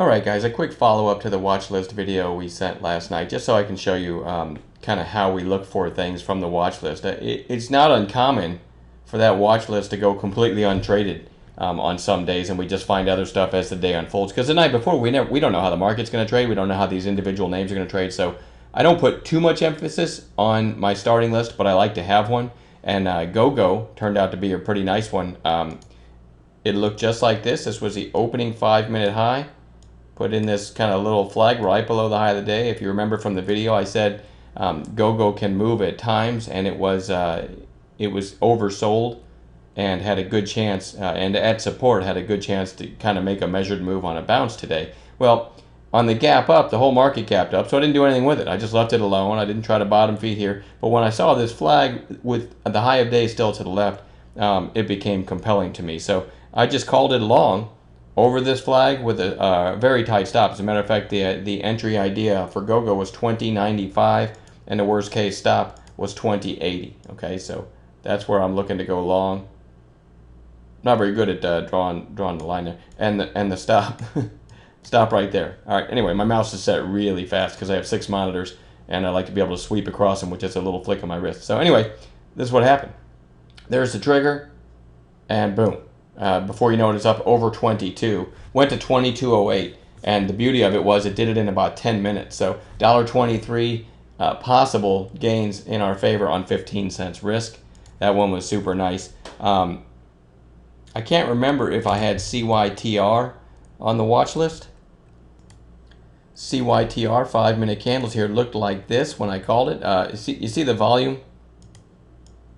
Alright guys, a quick follow-up to the watch list video we sent last night, just so I can show you kind of how we look for things from the watch list. It's not uncommon for that watch list to go completely untraded on some days, and we just find other stuff as the day unfolds. Because the night before, we don't know how the market's going to trade, we don't know how these individual names are going to trade, so I don't put too much emphasis on my starting list, but I like to have one. And GoGo turned out to be a pretty nice one. It looked just like this. This was the opening 5-minute high. Put in this kind of little flag right below the high of the day. If you remember from the video, I said GoGo can move at times, and it was oversold and had a good chance, and at support had a good chance to kind of make a measured move on a bounce today. Well, on the gap up, the whole market gapped up, so I didn't do anything with it. I just left it alone. I didn't try to bottom feed here. But when I saw this flag with the high of day still to the left, it became compelling to me. So I just called it long over this flag with a very tight stop. As a matter of fact, the entry idea for GoGo was 20.95, and the worst case stop was 20.80. Okay, so that's where I'm looking to go long. Not very good at drawing the line there, and the stop stop right there. All right. Anyway, my mouse is set really fast because I have 6 monitors, and I like to be able to sweep across them with just a little flick of my wrist. So anyway, this is what happened. There's the trigger, and boom. Before you know it, it's up over 22. Went to 22.08, and the beauty of it was it did it in about 10 minutes. So $1.23 possible gains in our favor on 15 cents risk. That one was super nice. I can't remember if I had CYTR on the watch list. CYTR 5-minute candles here looked like this when I called it. You see the volume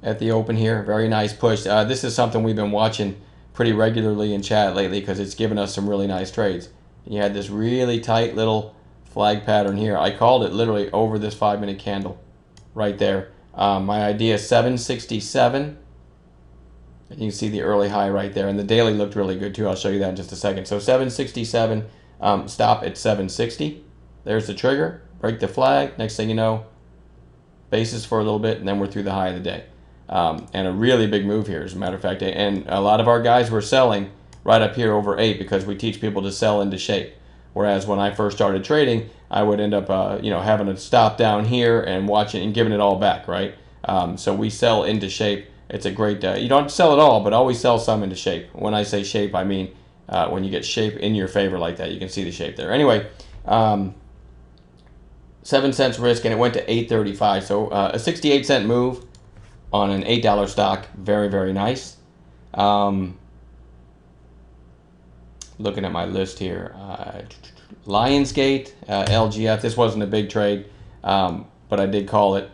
at the open here? Very nice push. This is something we've been watching pretty regularly in chat lately because it's given us some really nice trades. You had this really tight little flag pattern here. I called it literally over this 5-minute candle right there. My idea is 767. You can see the early high right there, and the daily looked really good too. I'll show you that in just a second. So 767, stop at 760. There's the trigger, break the flag. Next thing you know, basis for a little bit, and then we're through the high of the day. And a really big move here, as a matter of fact. And a lot of our guys were selling right up here over 8 because we teach people to sell into shape. Whereas when I first started trading, I would end up, having to stop down here and watching and giving it all back, right? So we sell into shape. It's a great, you don't sell it all, but always sell some into shape. When I say shape, I mean when you get shape in your favor like that. You can see the shape there. Anyway, 7 cents risk, and it went to 8.35. So a 68-cent move on an $8 stock. Very, very nice. Looking at my list here. Lionsgate, LGF. This wasn't a big trade, but I did call it.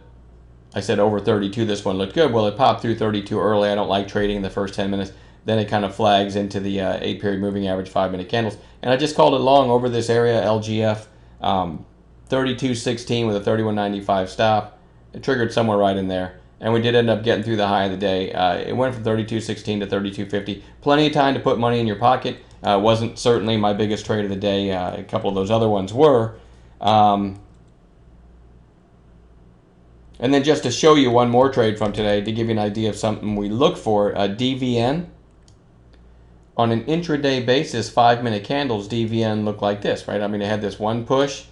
I said over 32, this one looked good. Well, it popped through 32 early. I don't like trading in the first 10 minutes. Then it kind of flags into the 8-period moving average 5-minute candles. And I just called it long over this area, LGF, 32.16 with a 31.95 stop. It triggered somewhere right in there. And we did end up getting through the high of the day. It went from 32.16 to 32.50. Plenty of time to put money in your pocket. Wasn't certainly my biggest trade of the day. A couple of those other ones were. And then just to show you one more trade from today, to give you an idea of something we look for, DVN. On an intraday basis, 5-minute candles, DVN look like this, right? I mean, it had this one push,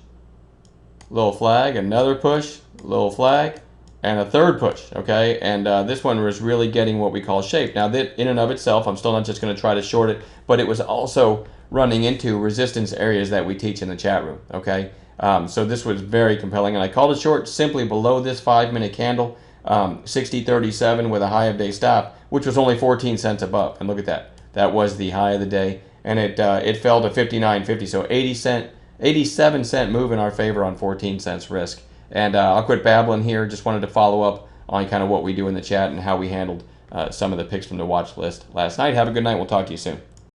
little flag, another push, little flag, and a third push, okay? And this one was really getting what we call shape. Now, that in and of itself, I'm still not just going to try to short it, but it was also running into resistance areas that we teach in the chat room, okay? So this was very compelling, and I called it short simply below this 5-minute candle, 60.37 with a high of day stop, which was only 14 cents above. And look at that. That was the high of the day, and it fell to 59.50, so 87-cent move in our favor on 14 cents risk. And I'll quit babbling here. Just wanted to follow up on kind of what we do in the chat and how we handled some of the picks from the watch list last night. Have a good night. We'll talk to you soon.